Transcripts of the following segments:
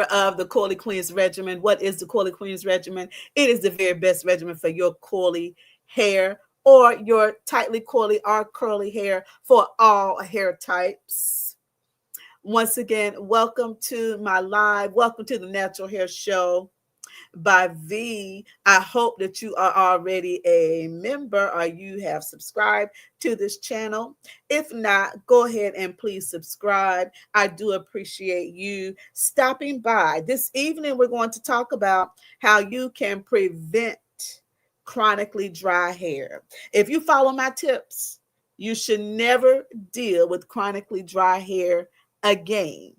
of the Coily Queens regimen. What is the Coily Queens regimen? It is the very best regimen for your coily hair or your tightly coily or curly hair for all hair types. Once again, welcome to my live. Welcome to the Natural Hair Show by V. I hope that you are already a member or you have subscribed to this channel. If not, go ahead and please subscribe. I do appreciate you stopping by. This evening, we're going to talk about how you can prevent chronically dry hair. If you follow my tips, you should never deal with chronically dry hair again.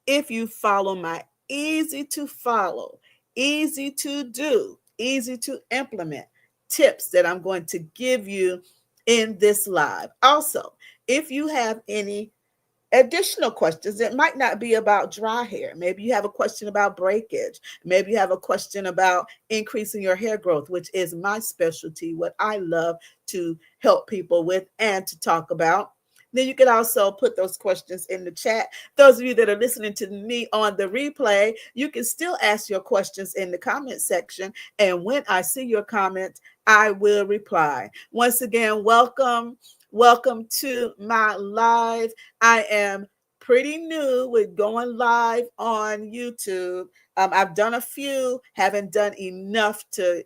If you follow my easy to follow, easy to do, easy to implement tips that I'm going to give you in this live. Also, if you have any additional questions, it might not be about dry hair. Maybe you have a question about breakage. Maybe you have a question about increasing your hair growth, which is my specialty, what I love to help people with and to talk about. Then you can also put those questions in the chat. Those of you that are listening to me on the replay, you can still ask your questions in the comment section. And when I see your comments, I will reply. Once again, welcome. Welcome to my live. I am pretty new with going live on YouTube. I've done a few, haven't done enough to,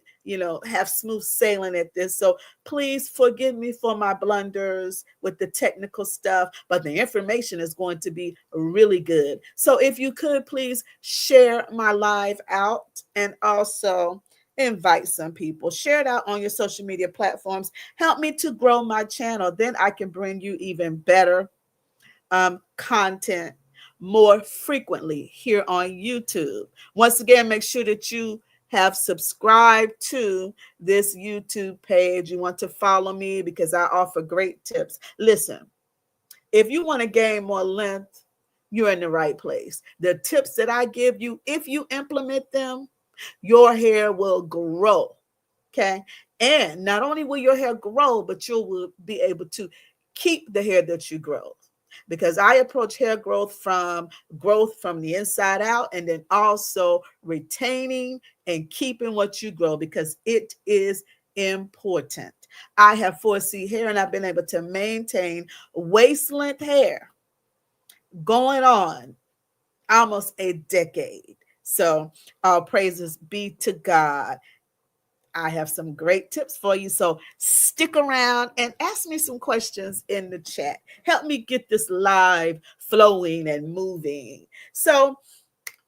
have smooth sailing at this. So please forgive me for my blunders with the technical stuff, but the information is going to be really good. So if you could please share my live out and also invite some people, share it out on your social media platforms. Help me to grow my channel. Then I can bring you even better content more frequently here on YouTube. Once again, make sure that you have subscribed to this YouTube page. You want to follow me because I offer great tips. Listen, if you want to gain more length, you're in the right place. The tips that I give you, if you implement them, your hair will grow. Okay. And not only will your hair grow, but you will be able to keep the hair that you grow. Because I approach hair growth from the inside out, and then also retaining and keeping what you grow, because it is important. I have 4C hair and I've been able to maintain waist length hair going on almost a decade. So all praises be to God. I have some great tips for you. So stick around and ask me some questions in the chat. Help me get this live flowing and moving. So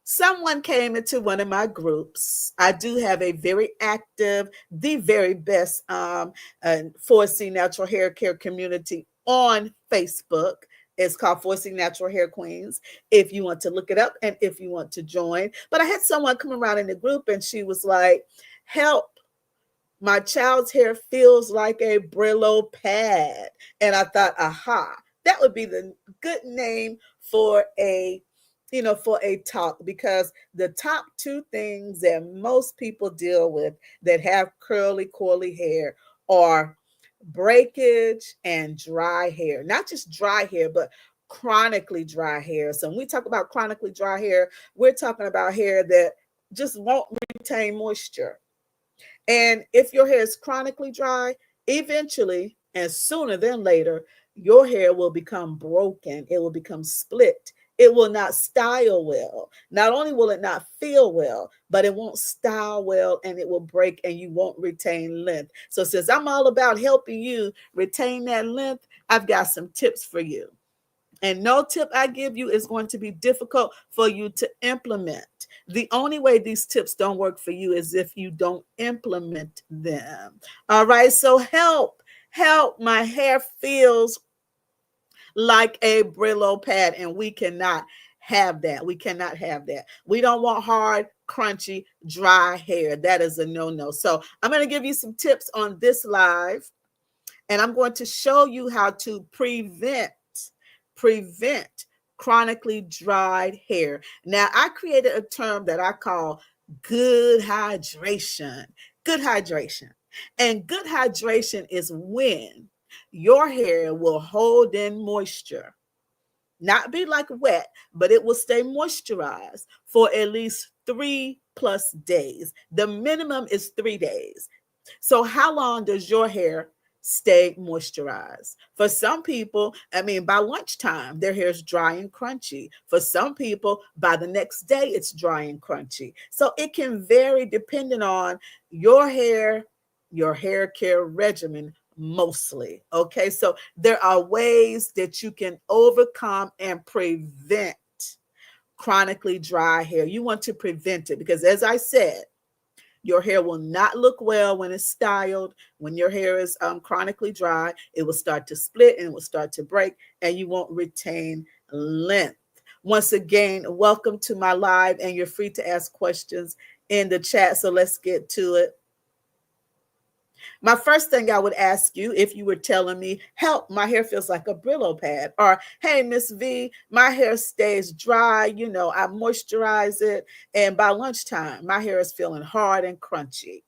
someone came into one of my groups. I do have a very active, the very best 4C natural hair care community on Facebook. It's called 4C Natural Hair Queens, if you want to look it up and if you want to join. But I had someone come around in the group and she was like, help. My child's hair feels like a Brillo pad. And I thought, aha, that would be the good name for a talk, because the top two things that most people deal with that have curly, coily hair are breakage and dry hair. Not just dry hair, but chronically dry hair. So when we talk about chronically dry hair, we're talking about hair that just won't retain moisture. And if your hair is chronically dry, eventually and sooner than later, your hair will become broken. It will become split. It will not style well. Not only will it not feel well, but it won't style well, and it will break and you won't retain length. So since I'm all about helping you retain that length, I've got some tips for you. And no tip I give you is going to be difficult for you to implement. The only way these tips don't work for you is if you don't implement them. All right. So help. My hair feels like a Brillo pad, and we cannot have that. We cannot have that. We don't want hard, crunchy, dry hair. That is a no-no. So I'm going to give you some tips on this live, and I'm going to show you how to prevent chronically dried hair. Now, I created a term that I call good hydration. Good hydration. And good hydration is when your hair will hold in moisture not be like wet, but it will stay moisturized for at least 3+ days. The minimum is 3 days. So, how long does your hair stay moisturized? For some people, I mean, by lunchtime, their hair is dry and crunchy. For some people, by the next day, it's dry and crunchy. So, it can vary depending on your hair, your hair care regimen mostly. Okay, so there are ways that you can overcome and prevent chronically dry hair. You want to prevent it because, as I said, your hair will not look well when it's styled. When your hair is chronically dry, it will start to split and it will start to break, and you won't retain length. Once again, welcome to my live, and you're free to ask questions in the chat. So let's get to it. My first thing I would ask you, if you were telling me, help, my hair feels like a Brillo pad, or hey, Miss V, my hair stays dry, I moisturize it, and by lunchtime, my hair is feeling hard and crunchy.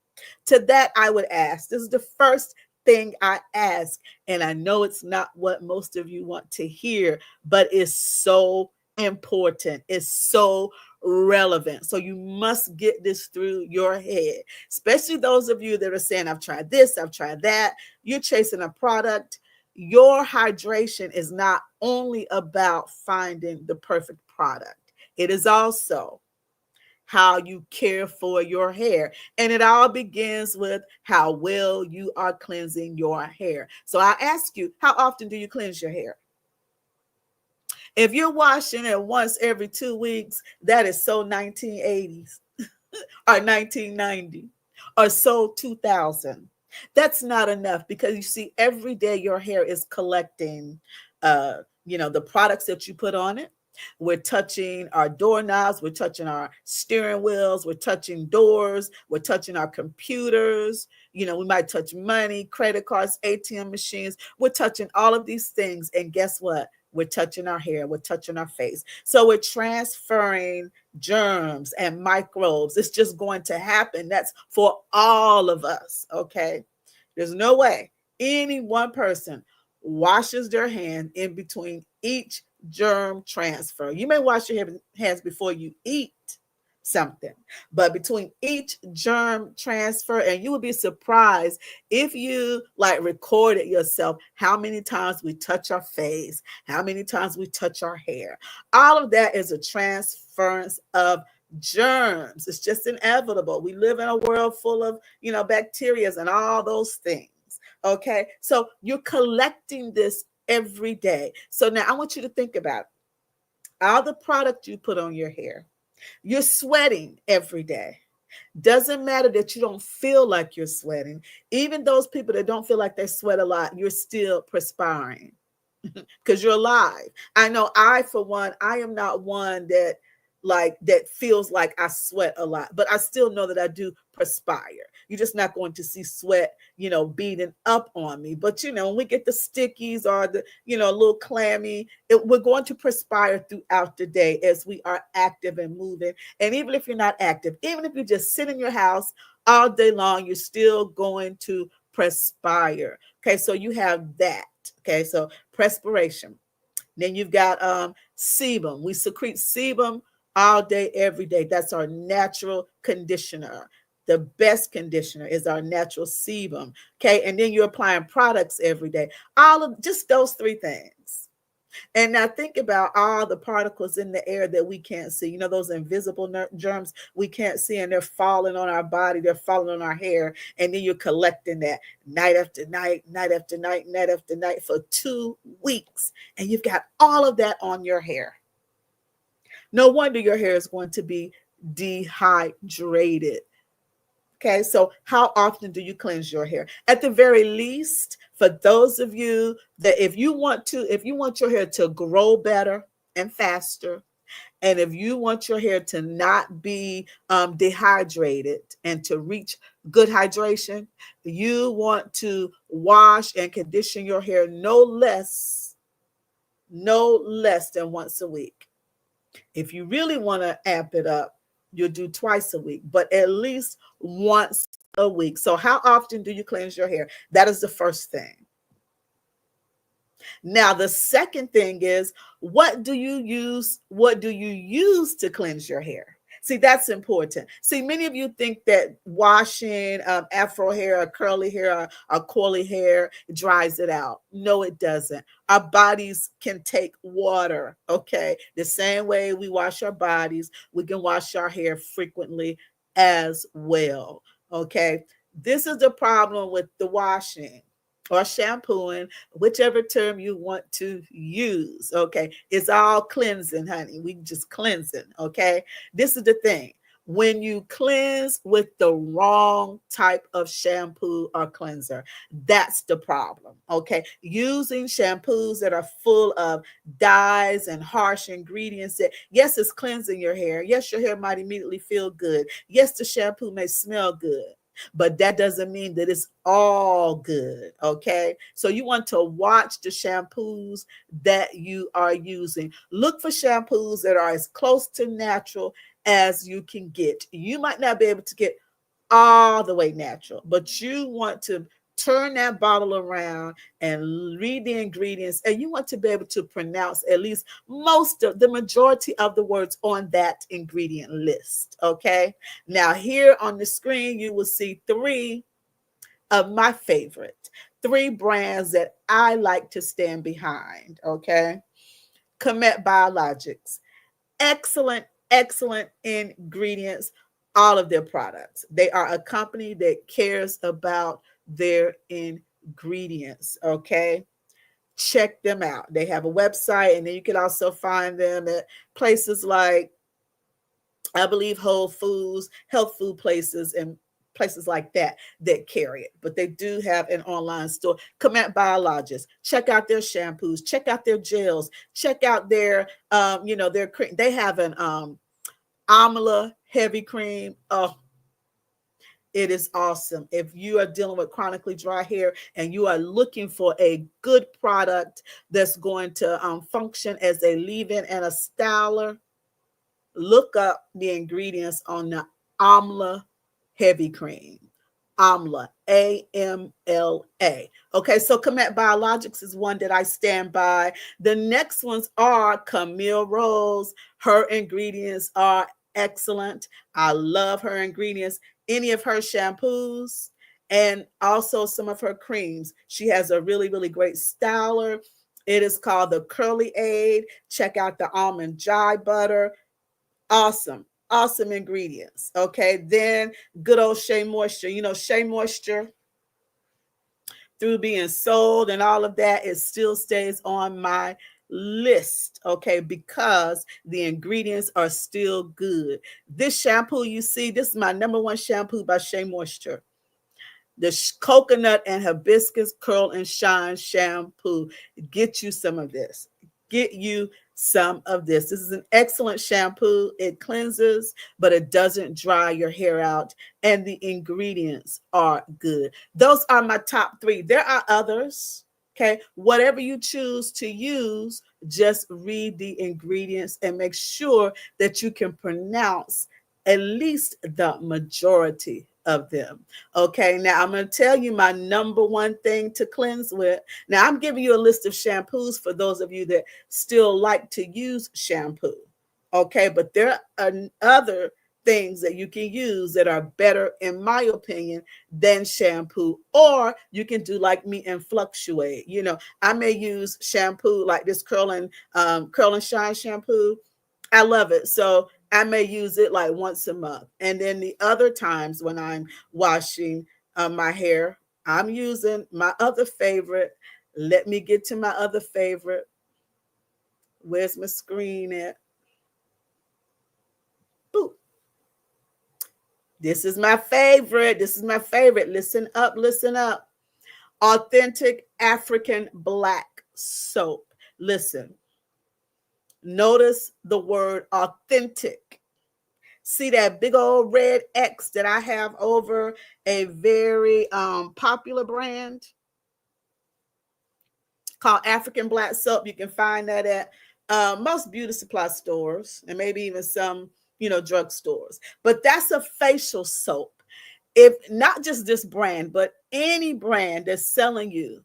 To that, I would ask, this is the first thing I ask, and I know it's not what most of you want to hear, but it's so important. It's so relevant. So you must get this through your head, especially those of you that are saying, I've tried this, I've tried that. You're chasing a product. Your hydration is not only about finding the perfect product, it is also how you care for your hair. And it all begins with how well you are cleansing your hair. So I ask you, how often do you cleanse your hair? If you're washing it once every 2 weeks, that is so 1980s or 1990 or so 2000. That's not enough because you see, every day your hair is collecting, the products that you put on it. We're touching our doorknobs, we're touching our steering wheels, we're touching doors, we're touching our computers. We might touch money, credit cards, ATM machines. We're touching all of these things. And guess what? We're touching our hair, we're touching our face. So we're transferring germs and microbes. It's just going to happen. That's for all of us. Okay. There's no way any one person washes their hand in between each germ transfer. You may wash your hands before you eat something, but between each germ transfer, and you would be surprised if you like recorded yourself how many times we touch our face, how many times we touch our hair. All of that is a transference of germs. It's just inevitable. We live in a world full of bacteria and all those things. Okay, so you're collecting this every day. So now I want you to think about all the product you put on your hair. You're sweating every day. Doesn't matter that you don't feel like you're sweating. Even those people that don't feel like they sweat a lot, you're still perspiring because you're alive. I know for one, I am not one that feels like I sweat a lot, but I still know that I do perspire. You're just not going to see sweat, beating up on me. But when we get the stickies or the, a little clammy, we're going to perspire throughout the day as we are active and moving. And even if you're not active, even if you just sit in your house all day long, you're still going to perspire. Okay, so you have that. Okay, so perspiration. Then you've got sebum. We secrete sebum all day, every day. That's our natural conditioner. The best conditioner is our natural sebum. Okay, and then you're applying products every day. All of just those three things. And now think about all the particles in the air that we can't see. Those invisible germs we can't see, and they're falling on our body, they're falling on our hair. And then you're collecting that night after night, night after night, night after night for 2 weeks. And you've got all of that on your hair. No wonder your hair is going to be dehydrated. Okay, so how often do you cleanse your hair? At the very least, for those of you that if you want your hair to grow better and faster, and if you want your hair to not be dehydrated and to reach good hydration, you want to wash and condition your hair no less than once a week. If you really want to amp it up, you'll do twice a week, but at least once a week. So how often do you cleanse your hair? That is the first thing. Now, the second thing is, what do you use? What do you use to cleanse your hair? See, that's important. See, many of you think that washing afro hair or curly hair or coily hair dries it out. No, it doesn't. Our bodies can take water, okay? The same way we wash our bodies, we can wash our hair frequently as well, okay? This is the problem with the washing or shampooing, whichever term you want to use. Okay. It's all cleansing, honey. We just cleansing. Okay. This is the thing. When you cleanse with the wrong type of shampoo or cleanser, that's the problem. Okay. Using shampoos that are full of dyes and harsh ingredients that, yes, it's cleansing your hair. Yes, your hair might immediately feel good. Yes, the shampoo may smell good, but that doesn't mean that it's all good. Okay. So you want to watch the shampoos that you are using. Look for shampoos that are as close to natural as you can get. You might not be able to get all the way natural, but you want to turn that bottle around and read the ingredients, and you want to be able to pronounce at least most of the majority of the words on that ingredient list. Okay. Now, here on the screen, you will see three of my favorite, three brands that I like to stand behind. Okay. Comet Biologics, excellent, excellent ingredients, all of their products. They are a company that cares about their ingredients. Okay. Check them out. They have a website, and then you can also find them at places like, I believe, Whole Foods, health food places, and places like that that carry it. But they do have an online store. Comet Biologics. Check out their shampoos. Check out their gels. Check out their, their cream. They have an amla heavy cream. Oh, it is awesome. If you are dealing with chronically dry hair and you are looking for a good product that's going to function as a leave-in and a styler, look up the ingredients on the Amla heavy cream. Amla, AMLA. Okay, so Comet Biologics is one that I stand by. The next ones are Camille Rose. Her ingredients are excellent. I love her ingredients. Any of her shampoos and also some of her creams. She has a really, really great styler. It is called the Curly Aid. Check out the almond jai butter. Awesome. Awesome ingredients. Okay. Then good old Shea Moisture. You know, Shea Moisture, through being sold and all of that, it still stays on my list. Okay. Because the ingredients are still good. This shampoo you see, this is my number one shampoo by Shea Moisture. The coconut and hibiscus curl and shine shampoo. Get you some of this. Get you some of this. This is an excellent shampoo. It cleanses, but it doesn't dry your hair out. And the ingredients are good. Those are my top three. There are others. Okay. Whatever you choose to use, just read the ingredients and make sure that you can pronounce at least the majority of them. Okay, now I'm going to tell you my number one thing to cleanse with. Now, I'm giving you a list of shampoos for those of you that still like to use shampoo. Okay, but there are other things that you can use that are better, in my opinion, than shampoo. Or you can do like me and fluctuate. You know, I may use shampoo like this curl and shine shampoo. I love it. So I may use it like once a month. And then the other times when I'm washing my hair, I'm using my other favorite. Let me get to my other favorite. Where's my screen at? Boop. This is my favorite. This is my favorite. Listen up, listen up. Authentic African Black soap. Listen, notice the word authentic. See that big old red X that I have over a very popular brand called African Black Soap. You can find that at most beauty supply stores and maybe even some, drugstores. But that's a facial soap. If not just this brand, but any brand that's selling you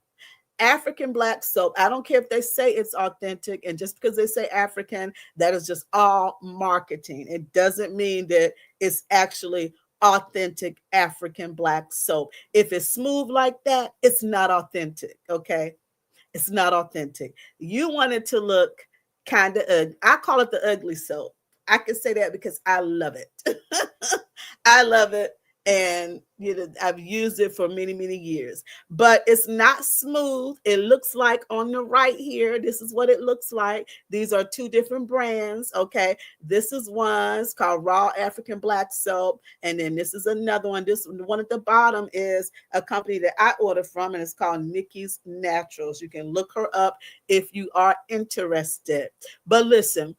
African black soap, I don't care if they say it's authentic, and just because they say African, that is just all marketing. It doesn't mean that it's actually authentic African black soap. If it's smooth like that, it's not authentic, okay? It's not authentic. You want it to look kind of ugly. I call it the ugly soap. I can say that because I love it. I love it. And I've used it for many, many years. But it's not smooth. It looks like on the right here. This is what it looks like. These are two different brands. Okay. This is one's called Raw African Black Soap. And then this is another one. This one at the bottom is a company that I order from, and it's called Nikki's Naturals. You can look her up if you are interested. But listen,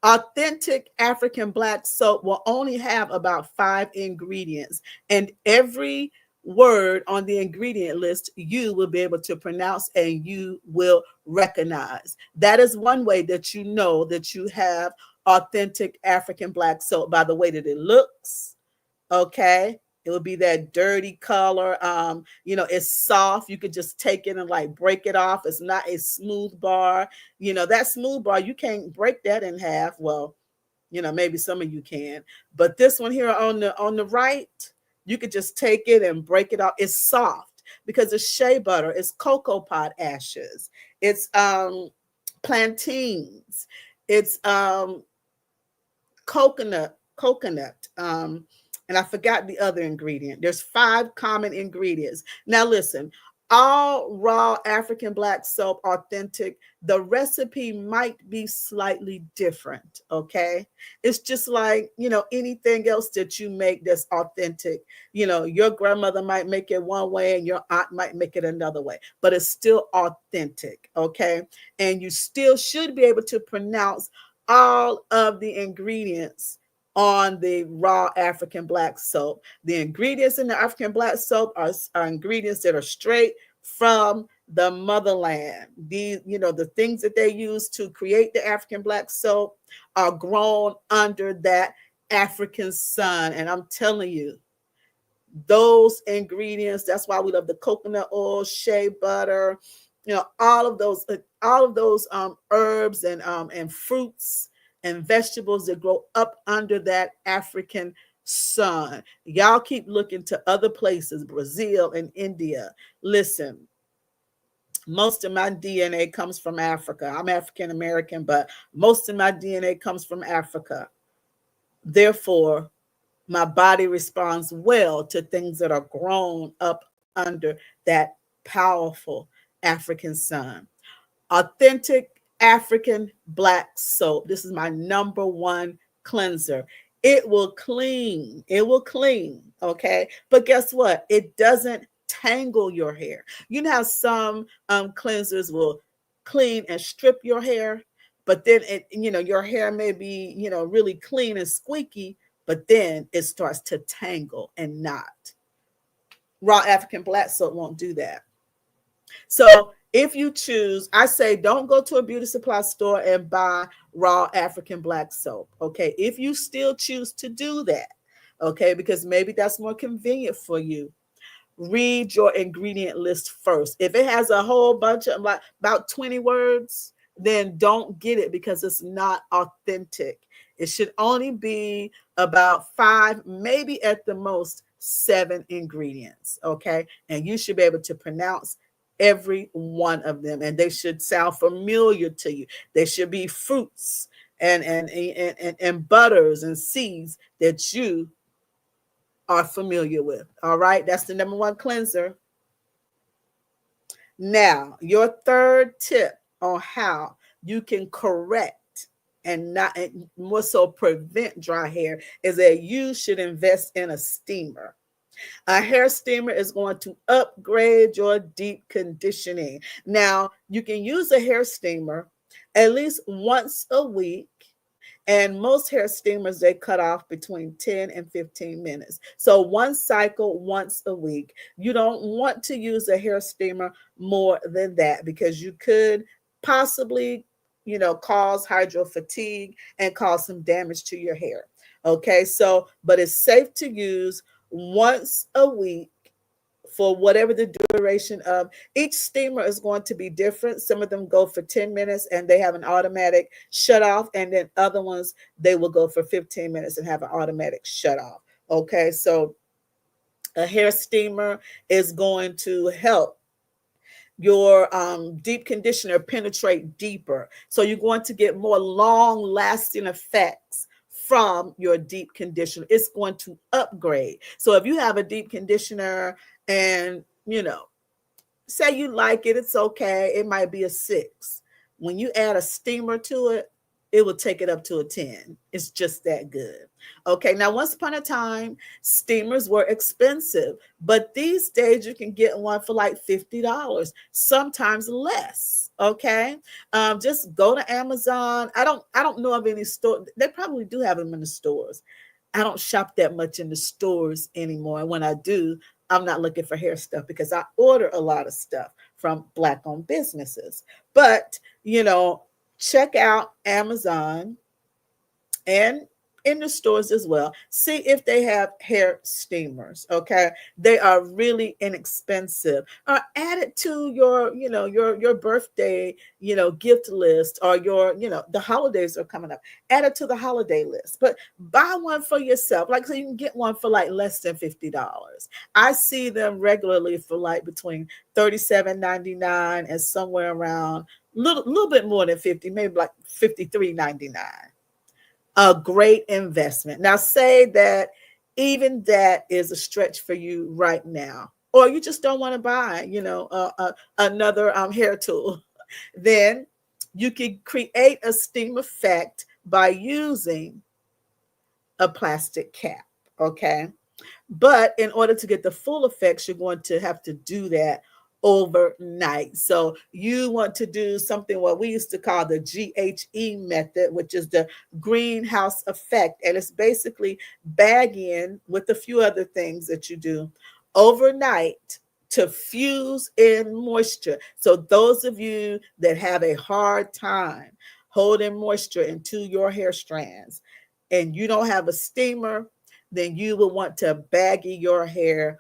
authentic African black soap will only have about 5 ingredients, and every word on the ingredient list you will be able to pronounce and you will recognize. That is one way that you know that you have authentic African black soap, by the way that it looks. Okay. It will be that dirty color. It's soft. You could just take it and like break it off. It's not a smooth bar. That smooth bar, you can't break that in half. Well, maybe some of you can, but this one here on the right, you could just take it and break it off. It's soft because it's shea butter, it's cocoa pod ashes, it's plantains, it's coconut, and I forgot the other ingredient. There's 5 common ingredients. Now listen, all raw African black soap, authentic, the recipe might be slightly different, okay? It's just like, anything else that you make that's authentic. Your grandmother might make it one way and your aunt might make it another way, but it's still authentic, okay? And you still should be able to pronounce all of the ingredients on the raw African black soap. The ingredients in the African black soap are ingredients that are straight from the motherland. The things that they use to create the African black soap are grown under that African sun. And I'm telling you, those ingredients, that's why we love the coconut oil, shea butter, all of those herbs and fruits and vegetables that grow up under that African sun. Y'all keep looking to other places, Brazil and India. Listen, most of my DNA comes from Africa. I'm African American, but most of my DNA comes from Africa. Therefore, my body responds well to things that are grown up under that powerful African sun. Authentic African black soap. This is my number one cleanser. It will clean. It will clean. Okay. But guess what? It doesn't tangle your hair. You know how some cleansers will clean and strip your hair, but then your hair may be, really clean and squeaky, but then it starts to tangle and knot. Raw African black soap won't do that. So if you choose, I say don't go to a beauty supply store and buy raw African black soap. Okay. If you still choose to do that, okay, because maybe that's more convenient for you, read your ingredient list first. If it has a whole bunch of like about 20 words, then don't get it because it's not authentic. It should only be about 5, maybe at the most 7 ingredients. Okay. And you should be able to pronounce every one of them, and they should sound familiar to you. They should be fruits and butters and seeds that you are familiar with. All right, that's the number one cleanser. Now, your third tip on how you can correct and not, and more so prevent dry hair, is that you should invest in a steamer. A hair steamer is going to upgrade your deep conditioning. Now, you can use a hair steamer at least once a week. And most hair steamers, they cut off between 10 and 15 minutes. So one cycle once a week. You don't want to use a hair steamer more than that because you could possibly, cause hydro fatigue and cause some damage to your hair. Okay, so, but it's safe to use once a week for whatever the duration of each steamer is going to be different. Some of them go for 10 minutes and they have an automatic shut off, and then other ones they will go for 15 minutes and have an automatic shut off. Okay, so a hair steamer is going to help your deep conditioner penetrate deeper. So you're going to get more long lasting effects from your deep conditioner. It's going to upgrade. So if you have a deep conditioner and, say you like it, it's okay. It might be a 6. When you add a steamer to it, it will take it up to a 10. It's just that good. Okay, now once upon a time, steamers were expensive, but these days you can get one for like $50, sometimes less. Okay, just go to Amazon. I don't know of any store. They probably do have them in the stores. I don't shop that much in the stores anymore. And when I do, I'm not looking for hair stuff because I order a lot of stuff from Black owned businesses. But, check out Amazon and in the stores as well. See if they have hair steamers. Okay, they are really inexpensive. Or add it to your, your birthday, gift list, or the holidays are coming up. Add it to the holiday list. But buy one for yourself. Like, so you can get one for like less than $50. I see them regularly for like between $37.99 and somewhere around little bit more than 50, maybe like $53.99. A great investment. Now, say that even that is a stretch for you right now, or you just don't want to buy, another hair tool, then you can create a steam effect by using a plastic cap. Okay. But in order to get the full effects, you're going to have to do that overnight. So you want to do something what we used to call the GHE method, which is the greenhouse effect. And it's basically bagging with a few other things that you do overnight to fuse in moisture. So those of you that have a hard time holding moisture into your hair strands and you don't have a steamer, then you will want to baggy your hair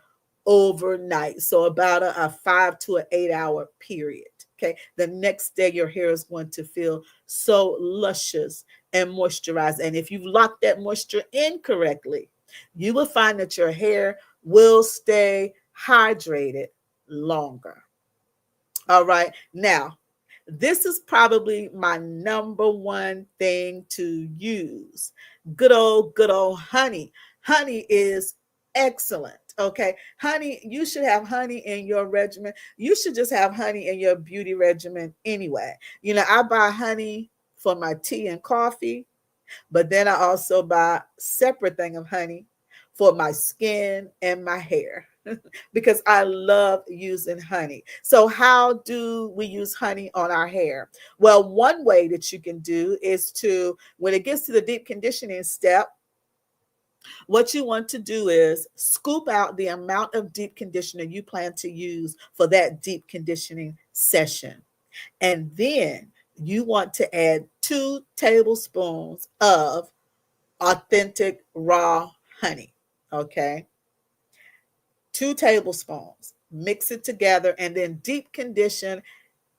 overnight. So about a 5 to an 8 hour period. Okay. The next day, your hair is going to feel so luscious and moisturized. And if you've locked that moisture in correctly, you will find that your hair will stay hydrated longer. All right. Now, this is probably my number one thing to use. Good old honey. Honey is excellent. Okay. Honey, you should have honey in your regimen. You should just have honey in your beauty regimen anyway. I buy honey for my tea and coffee, but then I also buy a separate thing of honey for my skin and my hair because I love using honey. So how do we use honey on our hair? Well, one way that you can do is to, when it gets to the deep conditioning step, what you want to do is scoop out the amount of deep conditioner you plan to use for that deep conditioning session. And then you want to add 2 tablespoons of authentic raw honey. Okay. 2 tablespoons. Mix it together and then deep condition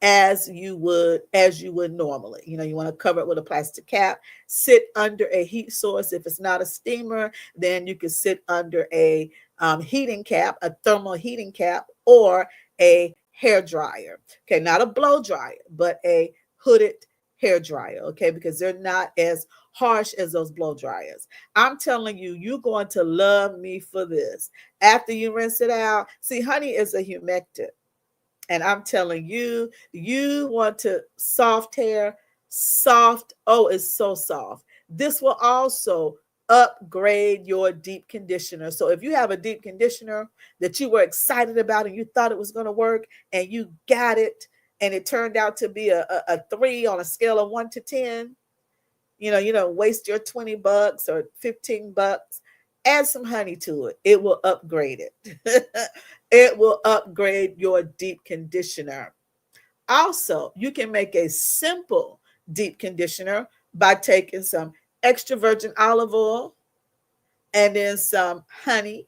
as you would normally. You want to cover it with a plastic cap, sit under a heat source. If it's not a steamer, then you can sit under a heating cap, a thermal heating cap, or a hair dryer. Okay, not a blow dryer, but a hooded hair dryer. Okay, because they're not as harsh as those blow dryers. I'm telling you, you're going to love me for this. After you rinse it out, see, honey is a humectant. And I'm telling you, you want to soft hair, soft. Oh, it's so soft. This will also upgrade your deep conditioner. So if you have a deep conditioner that you were excited about and you thought it was going to work and you got it and it turned out to be a 3 on a scale of 1 to 10, you don't waste your $20 or $15. Add some honey to it. It will upgrade it. It will upgrade your deep conditioner. Also, you can make a simple deep conditioner by taking some extra virgin olive oil and then some honey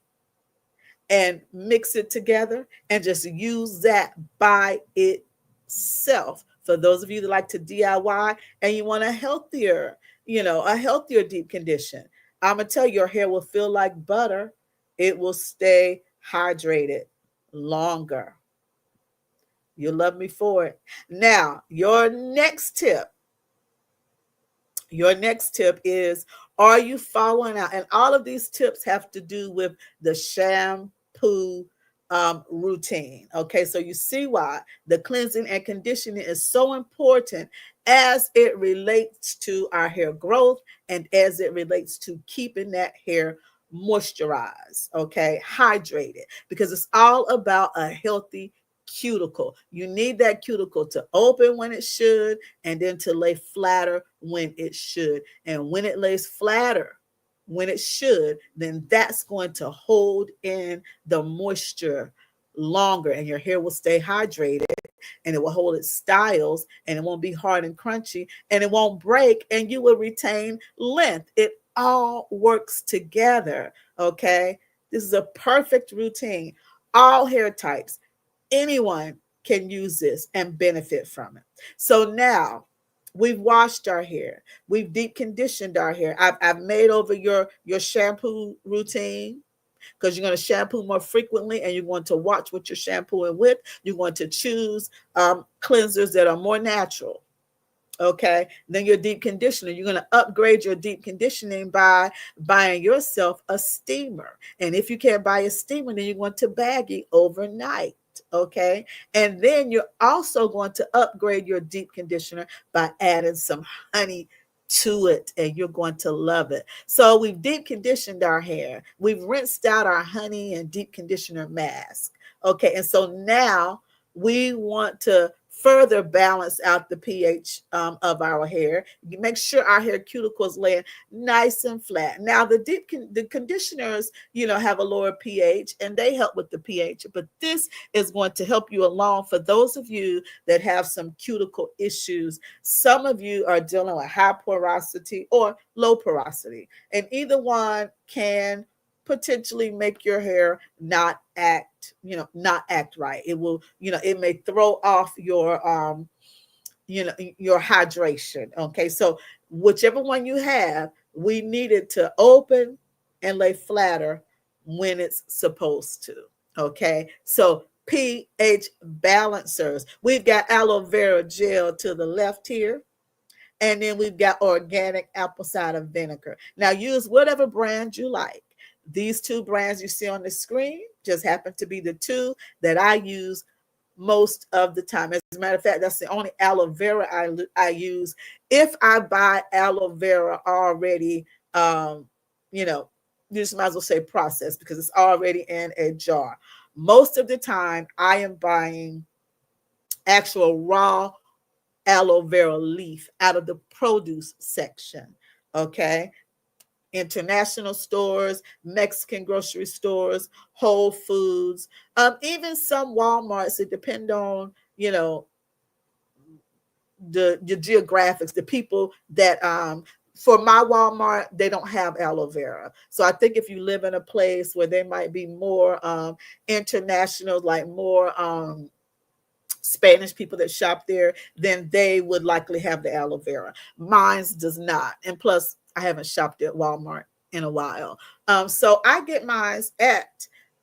and mix it together and just use that by itself. For those of you that like to DIY and you want a healthier, a healthier deep condition, I'm gonna tell you, your hair will feel like butter. It will stay hydrated longer. You'll love me for it. Now, your next tip is, are you following out? And all of these tips have to do with the shampoo routine. Okay, so you see why the cleansing and conditioning is so important as it relates to our hair growth and as it relates to keeping that hair moisturized, okay, hydrated, because it's all about a healthy cuticle. You need that cuticle to open when it should and then to lay flatter when it should. And when it lays flatter when it should, then that's going to hold in the moisture longer and your hair will stay hydrated and it will hold its styles and it won't be hard and crunchy and it won't break and you will retain length. It all works together. Okay. This is a perfect routine. All hair types, anyone can use this and benefit from it. So now we've washed our hair, we've deep conditioned our hair. I've made over your shampoo routine because you're going to shampoo more frequently and you're going to watch what you're shampooing with. You're going to choose cleansers that are more natural. Okay, then your deep conditioner, you're going to upgrade your deep conditioning by buying yourself a steamer. And if you can't buy a steamer, then you're going to bag it overnight. Okay, and then you're also going to upgrade your deep conditioner by adding some honey to it, and you're going to love it. So we've deep conditioned our hair, we've rinsed out our honey and deep conditioner mask. Okay, and so now we want to further balance out the pH of our hair. You make sure our hair cuticles laying nice and flat. Now the conditioners, have a lower pH and they help with the pH, but this is going to help you along for those of you that have some cuticle issues. Some of you are dealing with high porosity or low porosity, and either one can potentially make your hair not act right. It will, it may throw off your hydration. Okay, so whichever one you have, we need it to open and lay flatter when it's supposed to. Okay, so pH balancers, we've got aloe vera gel to the left here, and then we've got organic apple cider vinegar. Now use whatever brand you like. These two brands you see on the screen just happen to be the two that I use most of the time. As a matter of fact, that's the only aloe vera I use. If I buy aloe vera already, you know, you just might as well say processed because it's already in a jar. Most of the time, I am buying actual raw aloe vera leaf out of the produce section. Okay. International stores, Mexican grocery stores, Whole Foods, even some Walmarts. It depends on, the geographics, the people that for my Walmart, they don't have aloe vera. So I think if you live in a place where there might be more international, like more Spanish people that shop there, then they would likely have the aloe vera. Mine's does not. And plus, I haven't shopped at Walmart in a while. So I get mine's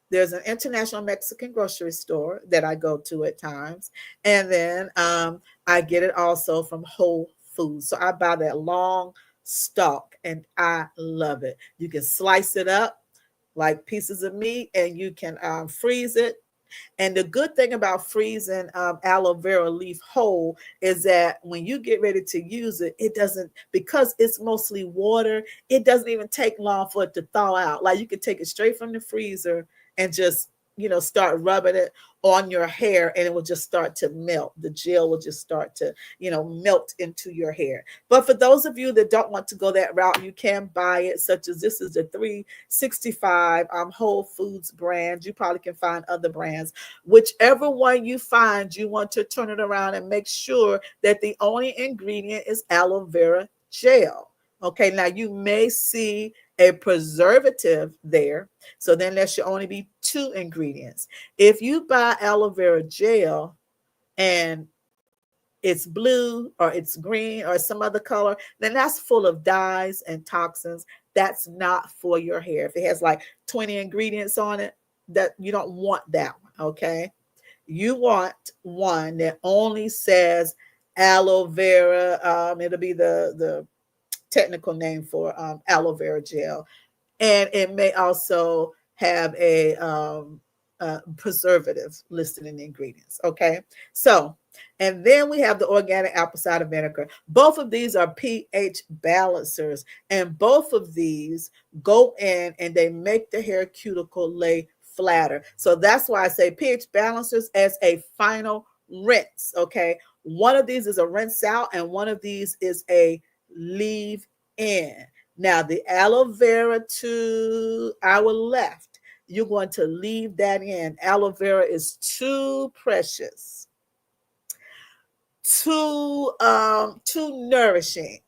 there's an international Mexican grocery store that I go to at times. And then I get it also from Whole Foods. So I buy that long stalk and I love it. You can slice it up like pieces of meat and you can freeze it. And the good thing about freezing aloe vera leaf whole is that when you get ready to use it, it doesn't, because it's mostly water, it doesn't even take long for it to thaw out. Like you can take it straight from the freezer and just, start rubbing it on your hair and it will just start to melt. The gel will just start to, melt into your hair. But for those of you that don't want to go that route, you can buy it, such as this is the 365 Whole Foods brand. You probably can find other brands. Whichever one you find, you want to turn it around and make sure that the only ingredient is aloe vera gel. Okay, now you may see a preservative there. So then there should only be 2 ingredients. If you buy aloe vera gel and it's blue or it's green or some other color, then that's full of dyes and toxins. That's not for your hair. If it has like 20 ingredients on it, that you don't want that one, okay? You want one that only says aloe vera. It'll be the technical name for aloe vera gel, and it may also have a preservative listed in the ingredients. Okay, so and then we have the organic apple cider vinegar. Both of these are pH balancers, and both of these go in and they make the hair cuticle lay flatter. So that's why I say pH balancers as a final rinse. Okay, one of these is a rinse out, and one of these is a leave in. Now, the aloe vera to our left, you're going to leave that in. Aloe vera is too precious, too nourishing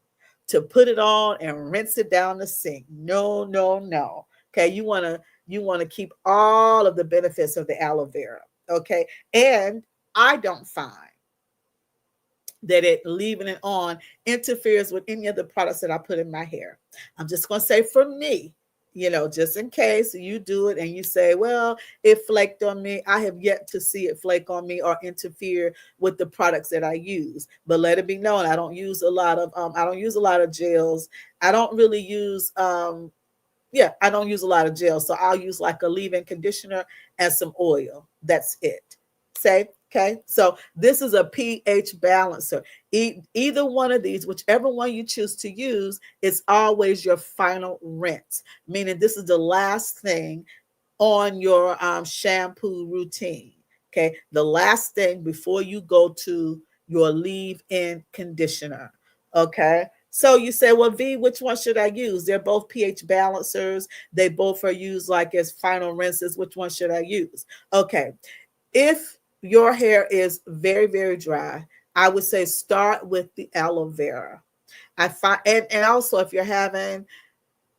to put it on and rinse it down the sink. No, no, no. Okay, you want to keep all of the benefits of the aloe vera. Okay, and I don't find that it leaving it on interferes with any of the products that I put in my hair. I'm just going to say for me, just in case you do it and you say, well, it flaked on me. I have yet to see it flake on me or interfere with the products that I use. But let it be known, I don't use a lot of gels. I don't really use I don't use a lot of gel. So I'll use like a leave-in conditioner and some oil. That's it. Say, okay. So this is a pH balancer. Either one of these, whichever one you choose to use, is always your final rinse, meaning this is the last thing on your shampoo routine. Okay. The last thing before you go to your leave-in conditioner. Okay. So you say, well, V, which one should I use? They're both pH balancers. They both are used like as final rinses. Which one should I use? Okay. If your hair is very, very dry, I would say start with the aloe vera. I find, and also if you're having,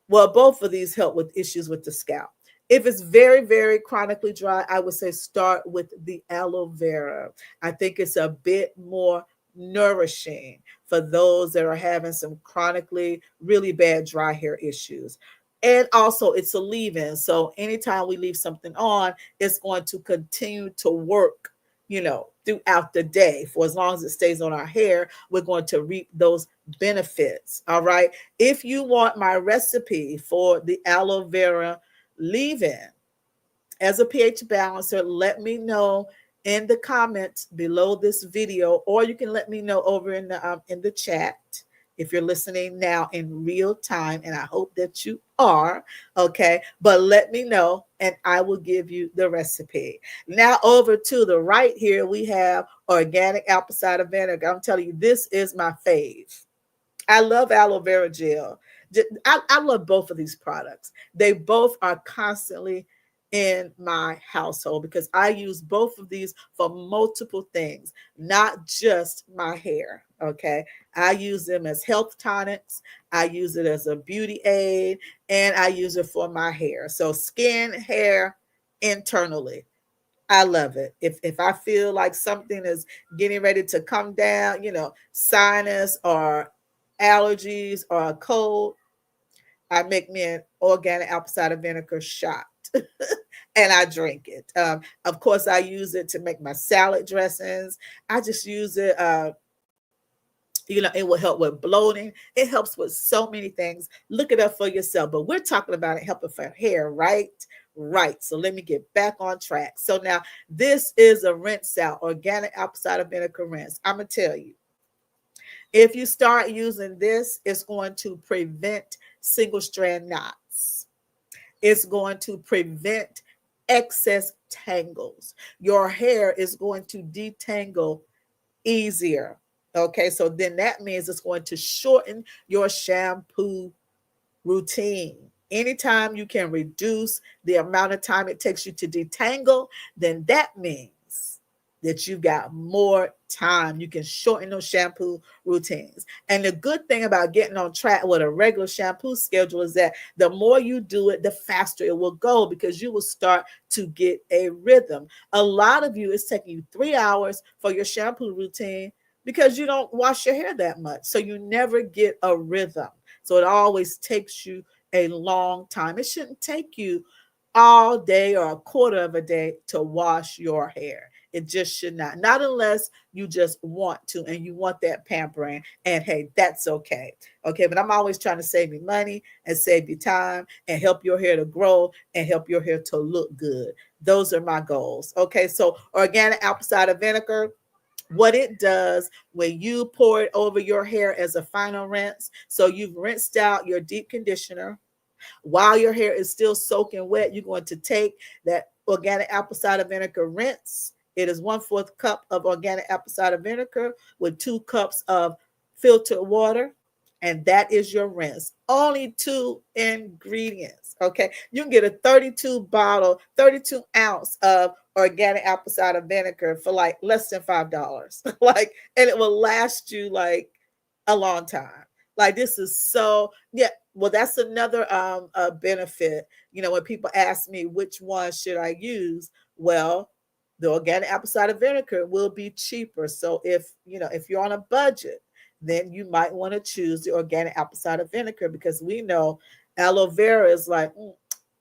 well, both of these help with issues with the scalp. If it's very, very chronically dry, I would say start with the aloe vera. I think it's a bit more nourishing for those that are having some chronically really bad dry hair issues. And also, it's a leave in. So, anytime we leave something on, it's going to continue to work, throughout the day. For as long as it stays on our hair, we're going to reap those benefits. All right. If you want my recipe for the aloe vera leave-in as a pH balancer, let me know in the comments below this video, or you can let me know over in the chat if you're listening now in real time, and I hope that you are. Okay, but let me know and I will give you the recipe. Now over to the right here, we have organic apple cider vinegar. I'm telling you, this is my fave. I love aloe vera gel. I love both of these products. They both are constantly in my household because I use both of these for multiple things, not just my hair. Okay. I use them as health tonics. I use it as a beauty aid, and I use it for my hair. So skin, hair, internally. I love it. If I feel like something is getting ready to come down, sinus or allergies or a cold, I make me an organic apple cider vinegar shot and I drink it. Of course, I use it to make my salad dressings. I just use it. It will help with bloating. It helps with so many things. Look it up for yourself. But we're talking about it helping for hair, right? Right. So let me get back on track. So now this is a rinse out, organic apple cider vinegar rinse. I'm going to tell you, if you start using this, it's going to prevent single strand knots. It's going to prevent excess tangles. Your hair is going to detangle easier. Okay, so then that means it's going to shorten your shampoo routine. Anytime you can reduce the amount of time it takes you to detangle, then that means that you got more time. You can shorten those shampoo routines. And the good thing about getting on track with a regular shampoo schedule is that the more you do it, the faster it will go because you will start to get a rhythm. A lot of you, it's taking you 3 hours for your shampoo routine because you don't wash your hair that much. So you never get a rhythm. So it always takes you a long time. It shouldn't take you all day or a quarter of a day to wash your hair. It just should not. Not unless you just want to and you want that pampering. And hey, that's okay. Okay. But I'm always trying to save you money and save you time and help your hair to grow and help your hair to look good. Those are my goals. Okay. So organic apple cider vinegar, what it does when you pour it over your hair as a final rinse. So you've rinsed out your deep conditioner. While your hair is still soaking wet, you're going to take that organic apple cider vinegar rinse. It is 1/4 cup of organic apple cider vinegar with 2 cups of filtered water. And that is your rinse. Only 2 ingredients. Okay. You can get a 32 ounce of organic apple cider vinegar for like less than $5. Like, and it will last you like a long time. Like this is so, yeah. Well, that's another benefit. You know, when people ask me which one should I use, well, the organic apple cider vinegar will be cheaper. So if you're on a budget, then you might want to choose the organic apple cider vinegar because we know aloe vera is like,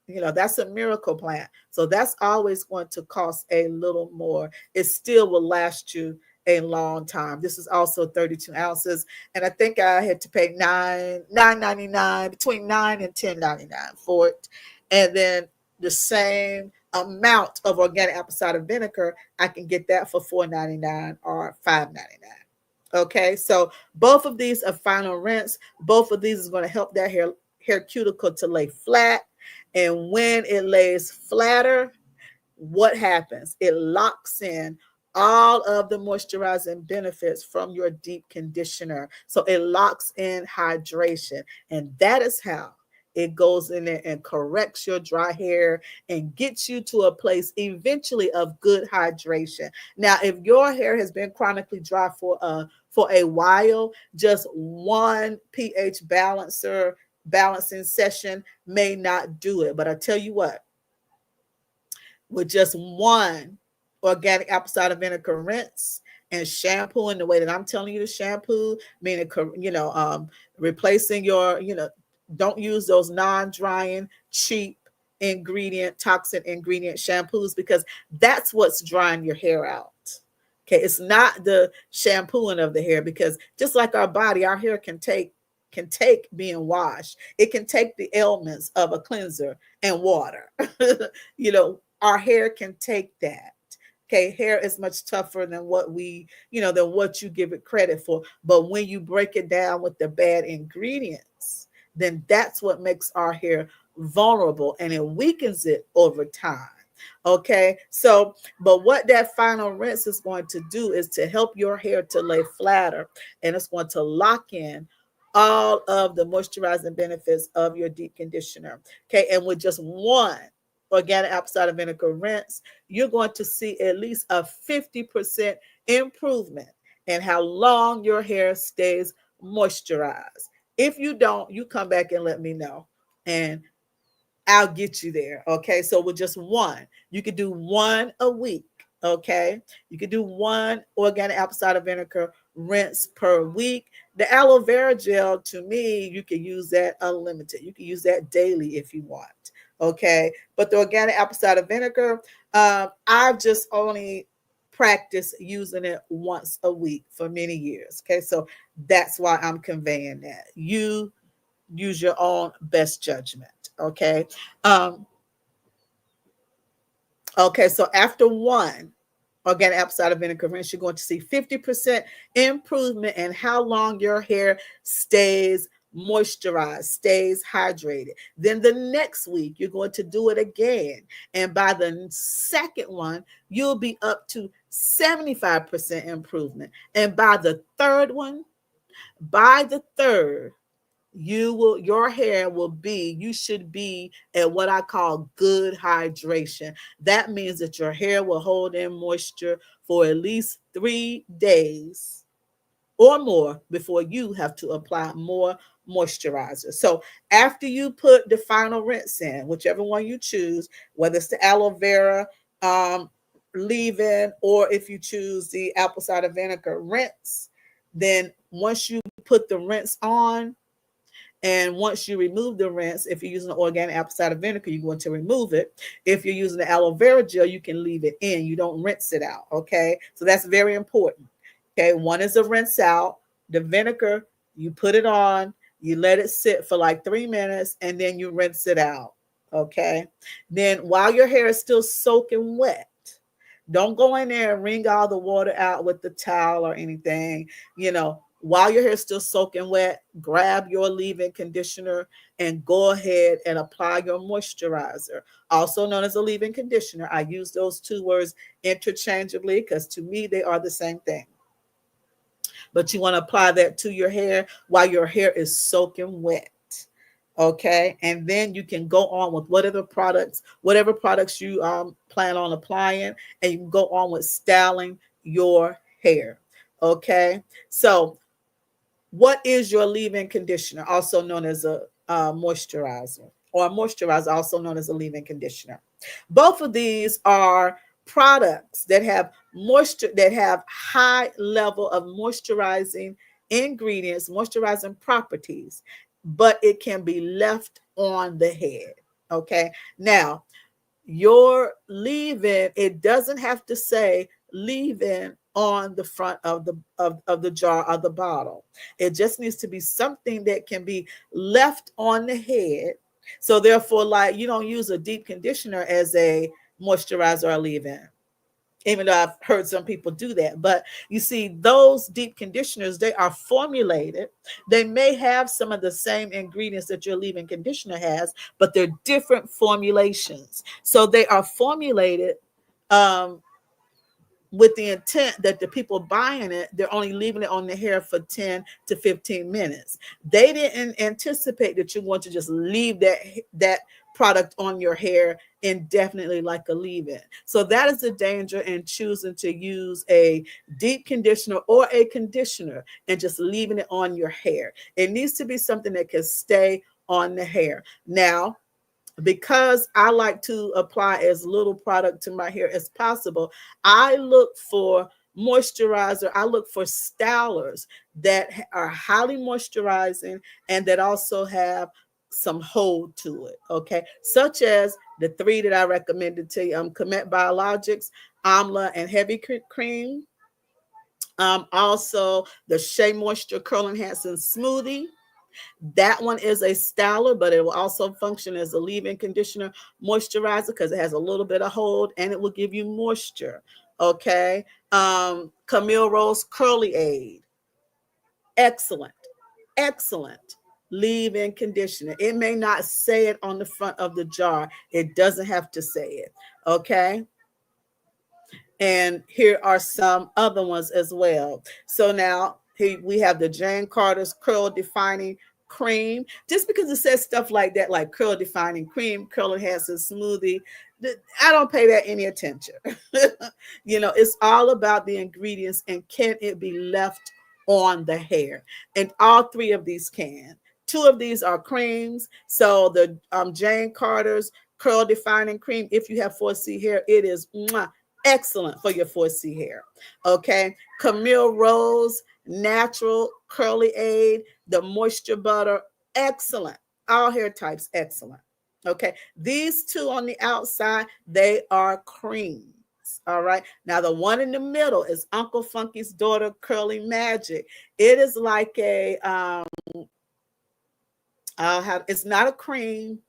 that's a miracle plant. So that's always going to cost a little more. It still will last you a long time. This is also 32 ounces. And I think I had to pay $9.99, between $9 and $10.99 for it. And then the same amount of organic apple cider vinegar, I can get that for $4.99 or $5.99. Okay, so both of these are final rinse. Both of these is going to help that hair cuticle to lay flat. And when it lays flatter, what happens? It locks in all of the moisturizing benefits from your deep conditioner. So it locks in hydration. And that is how it goes in there and corrects your dry hair and gets you to a place eventually of good hydration. Now, if your hair has been chronically dry for a while, just one pH balancing session may not do it. But I tell you what, with just one organic apple cider vinegar rinse and shampoo in the way that I'm telling you to shampoo, meaning, replacing don't use those non-drying, cheap toxic ingredient shampoos because that's what's drying your hair out. Okay, it's not the shampooing of the hair because just like our body, our hair can take being washed. It can take the elements of a cleanser and water. Our hair can take that. Okay, hair is much tougher than than what you give it credit for. But when you break it down with the bad ingredients, then that's what makes our hair vulnerable and it weakens it over time. Okay, so, but what that final rinse is going to do is to help your hair to lay flatter and it's going to lock in all of the moisturizing benefits of your deep conditioner. Okay, and with just one organic apple cider vinegar rinse, you're going to see at least a 50% improvement in how long your hair stays moisturized. If you don't, you come back and let me know. And I'll get you there. Okay. So with just one, you could do one a week. Okay. You could do one organic apple cider vinegar rinse per week. The aloe vera gel, to me, you can use that unlimited. You can use that daily if you want. Okay. But the organic apple cider vinegar, I've just only practiced using it once a week for many years. Okay. So that's why I'm conveying that. You use your own best judgment. Okay. Um, okay. So after one organic apple cider vinegar rinse, you're going to see 50% improvement in how long your hair stays moisturized, stays hydrated. Then the next week, you're going to do it again. And by the second one, you'll be up to 75% improvement. And by the third, your hair will be, you should be at what I call good hydration. That means that your hair will hold in moisture for at least 3 days or more before you have to apply more moisturizer. So after you put the final rinse in, whichever one you choose, whether it's the aloe vera um, leave-in, or if you choose the apple cider vinegar rinse, then once you put the rinse on, and once you remove the rinse, if you're using the organic apple cider vinegar, you're going to remove it. If you're using the aloe vera gel, you can leave it in. You don't rinse it out. Okay. So that's very important. Okay. One is a rinse out. The vinegar, you put it on, you let it sit for like 3 minutes, and then you rinse it out. Okay. Then while your hair is still soaking wet, don't go in there and wring all the water out with the towel or anything. While your hair is still soaking wet, grab your leave-in conditioner and go ahead and apply your moisturizer, also known as a leave-in conditioner. I use those two words interchangeably because to me they are the same thing. But you want to apply that to your hair while your hair is soaking wet. Okay, and then you can go on with whatever products you plan on applying, and you can go on with styling your hair. Okay, so what is your leave-in conditioner, also known as a moisturizer, or a moisturizer, also known as a leave-in conditioner? Both of these are products that have moisture, that have high level of moisturizing ingredients, moisturizing properties, but it can be left on the head. Okay. Now, your leave-in, it doesn't have to say leave-in on the front of the jar or the bottle. It just needs to be something that can be left on the head. So therefore, like, you don't use a deep conditioner as a moisturizer or leave-in, even though I've heard some people do that. But you see, those deep conditioners, they are formulated. They may have some of the same ingredients that your leave-in conditioner has, but they're different formulations. So they are formulated um, with the intent that the people buying it, they're only leaving it on the hair for 10 to 15 minutes. They didn't anticipate that you want to just leave that product on your hair indefinitely like a leave-in. So that is the danger in choosing to use a deep conditioner or a conditioner and just leaving it on your hair. It needs to be something that can stay on the hair. Now, because I like to apply as little product to my hair as possible, I look for moisturizer. I look for stylers that are highly moisturizing and that also have some hold to it. Okay. Such as the three that I recommended to you, Comet Biologics, Amla, and Heavy Cream. Also the Shea Moisture Curl Enhancing Smoothie. That one is a styler, but it will also function as a leave-in conditioner moisturizer because it has a little bit of hold and it will give you moisture. Okay. Camille Rose Curly Aid. Excellent. Excellent leave-in conditioner. It may not say it on the front of the jar. It doesn't have to say it. Okay. And here are some other ones as well. So now here we have the Jane Carter's Curl Defining Cream. Just because it says stuff like that, like Curl Defining Cream, Curl Enhancing Smoothie, I don't pay that any attention. It's all about the ingredients and can it be left on the hair. And all three of these can. Two of these are creams. So the Jane Carter's Curl Defining Cream, if you have 4C hair, it is excellent for your 4C hair. Okay. Camille Rose Natural Curly Aid, the Moisture Butter, excellent. All hair types, excellent. Okay. These two on the outside, they are creams. All right. Now the one in the middle is Uncle Funky's Daughter Curly Magic. It is like it's not a cream.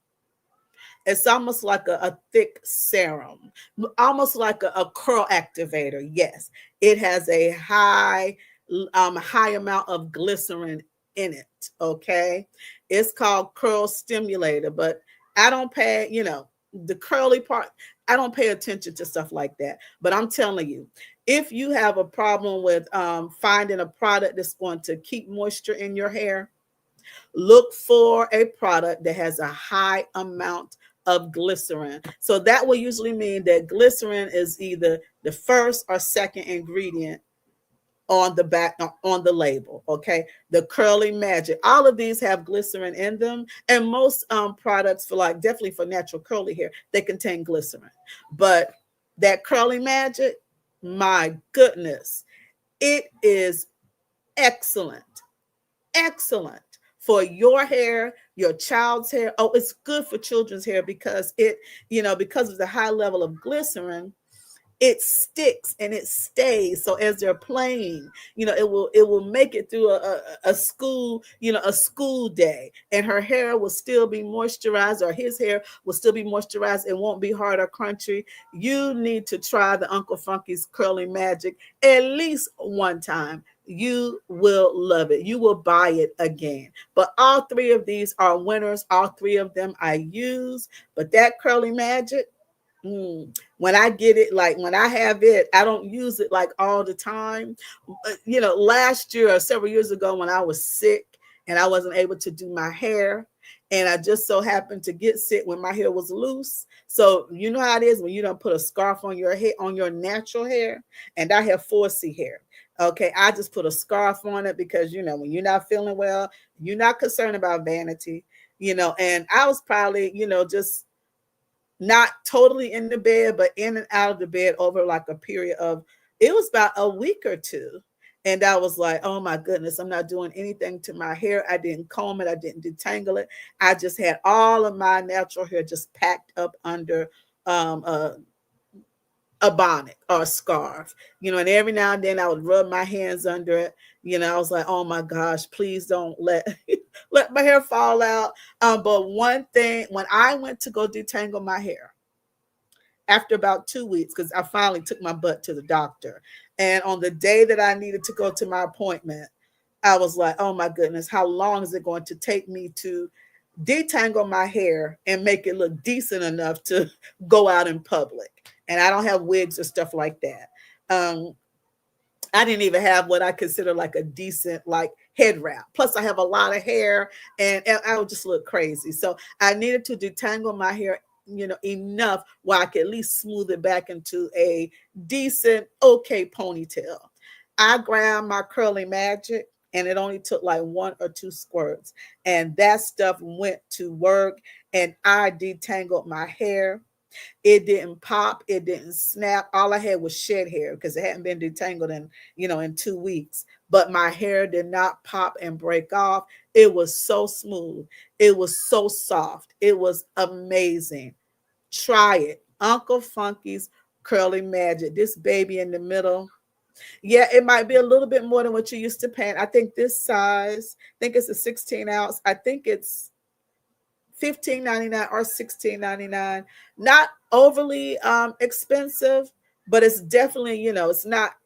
It's almost like a thick serum, almost like a curl activator. Yes, it has a high amount of glycerin in it. Okay, it's called Curl Stimulator, but I don't pay, the curly part. I don't pay attention to stuff like that. But I'm telling you, if you have a problem with finding a product that's going to keep moisture in your hair, Look for a product that has a high amount of glycerin. So that will usually mean that glycerin is either the first or second ingredient on the back on the label. Okay, the Curly Magic, all of these have glycerin in them, and most products for, like, definitely for natural curly hair, they contain glycerin. But that Curly Magic, my goodness, it is excellent, excellent for your hair, your child's hair. Oh, it's good for children's hair because it, because of the high level of glycerin, it sticks and it stays. So as they're playing, it will make it through a school, a school day, and her hair will still be moisturized, or his hair will still be moisturized. It won't be hard or crunchy. You need to try the Uncle Funky's Curly Magic at least one time. You will love it. You will buy it again. But all three of these are winners. All three of them I use. But that Curly Magic, when I get it, like when I have it, I don't use it like all the time. Last year or several years ago, when I was sick and I wasn't able to do my hair, and I just so happened to get sick when my hair was loose. So you know how it is when you don't put a scarf on your hair, on your natural hair, and I have 4C hair. Okay, I just put a scarf on it because when you're not feeling well, you're not concerned about vanity, and I was probably, just not totally in the bed, but in and out of the bed over like a period of, it was about a week or two. And I was like, oh my goodness, I'm not doing anything to my hair. I didn't comb it. I didn't detangle it. I just had all of my natural hair just packed up under um, a, a bonnet or a scarf, and every now and then I would rub my hands under it. I was like, oh my gosh, please don't let let my hair fall out. But one thing, when I went to go detangle my hair after about 2 weeks, because I finally took my butt to the doctor, and on the day that I needed to go to my appointment, I was like, oh my goodness, how long is it going to take me to detangle my hair and make it look decent enough to go out in public? And I don't have wigs or stuff like that. I didn't even have what I consider like a decent like head wrap. Plus, I have a lot of hair, and I would just look crazy. So I needed to detangle my hair, enough where I could at least smooth it back into a decent, okay ponytail. I grabbed my Curly Magic, and it only took like 1 or 2 squirts, and that stuff went to work, and I detangled my hair. It didn't pop, it didn't snap. All I had was shed hair because it hadn't been detangled in 2 weeks. But my hair did not pop and break off. It was so smooth. It was so soft. It was amazing. Try it. Uncle Funky's Curly Magic. This baby in the middle. Yeah, it might be a little bit more than what you used to pay. I think this size, I think it's a 16 ounce. I think it's 15.99 or 16.99. Not overly expensive, but it's definitely, it's not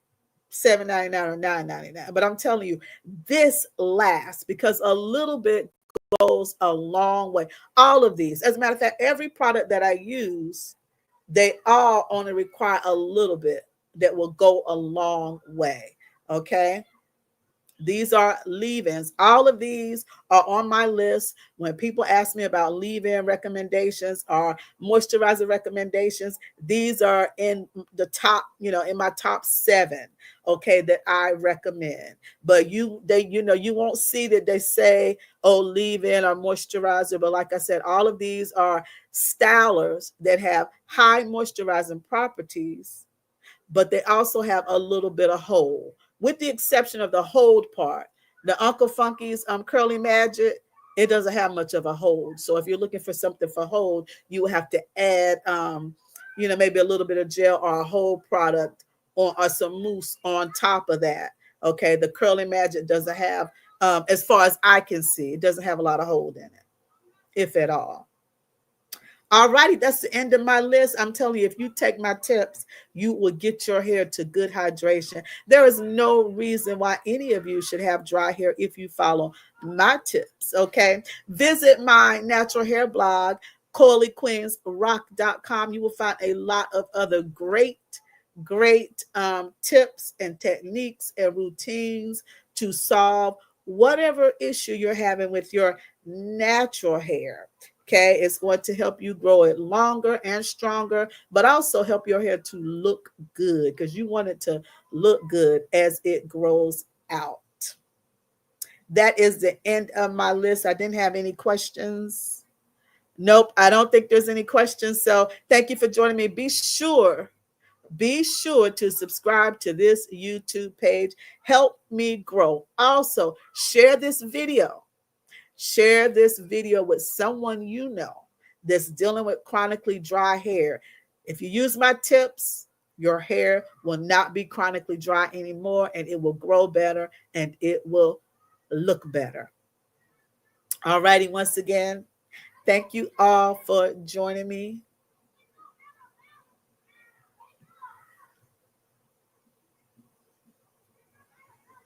7.99 or 9.99. But I'm telling you, this lasts because a little bit goes a long way. All of these, as a matter of fact, every product that I use, they all only require a little bit that will go a long way. Okay. These are leave-ins. All of these are on my list. When people ask me about leave-in recommendations or moisturizer recommendations, these are in the top, in my top 7, okay, that I recommend. But you won't see that they say, oh, leave-in or moisturizer. But like I said, all of these are stylers that have high moisturizing properties, but they also have a little bit of hold, with the exception of the hold part. The Uncle Funky's Curly Magic, it doesn't have much of a hold. So if you're looking for something for hold, you will have to add, maybe a little bit of gel or a hold product or some mousse on top of that. Okay, the Curly Magic doesn't have, as far as I can see, it doesn't have a lot of hold in it, if at all. All righty, that's the end of my list. I'm telling you, if you take my tips, you will get your hair to good hydration. There is no reason why any of you should have dry hair if you follow my tips, okay? Visit my natural hair blog, CoilyQueensRock.com. You will find a lot of other great tips and techniques and routines to solve whatever issue you're having with your natural hair. Okay, it's going to help you grow it longer and stronger, but also help your hair to look good because you want it to look good as it grows out. That is the end of my list. I didn't have any questions. Nope, I don't think there's any questions. So thank you for joining me. Be sure to subscribe to this YouTube page. Help me grow. Also, share this video. Share this video with someone you know that's dealing with chronically dry hair. If you use my tips, your hair will not be chronically dry anymore, and it will grow better and it will look better. All righty, once again, thank you all for joining me.